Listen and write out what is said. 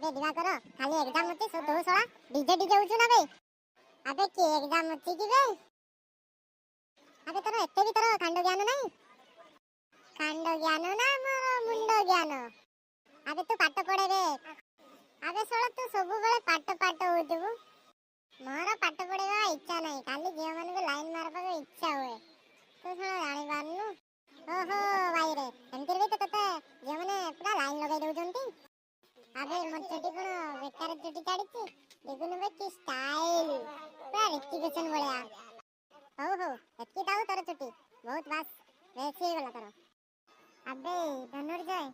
अबे दिवाकर खाली एग्जाम होती सो दो सोळा डीजे डीजे होचु ना बे अबे की एग्जाम होती की बे अबे तोर एते भी तोर कांड ज्ञान नहीं कांड ज्ञान ना मोर मुंड ज्ञान अबे तू पाठ पढे बे अबे सोळा तू सब बेले पाठ होजबु मोर पाठ पढेबा इच्छा नहीं खाली जियो मन को लाइन मारबा को इच्छा हुए तू सोळा जानि पारनु ओहो भाई रे एमतिर भी तो तते जियो माने पूरा लाइन लगाई दउजंती अबे मोर चटी कोन बेकार चटी काढिची देखुनु बे की स्टाइल पूरा रिक्टिफिकेशन भलिया हो एतकी दाऊ तोर चटी बहुत बास बेसी गला तोर अबे धनुर्जय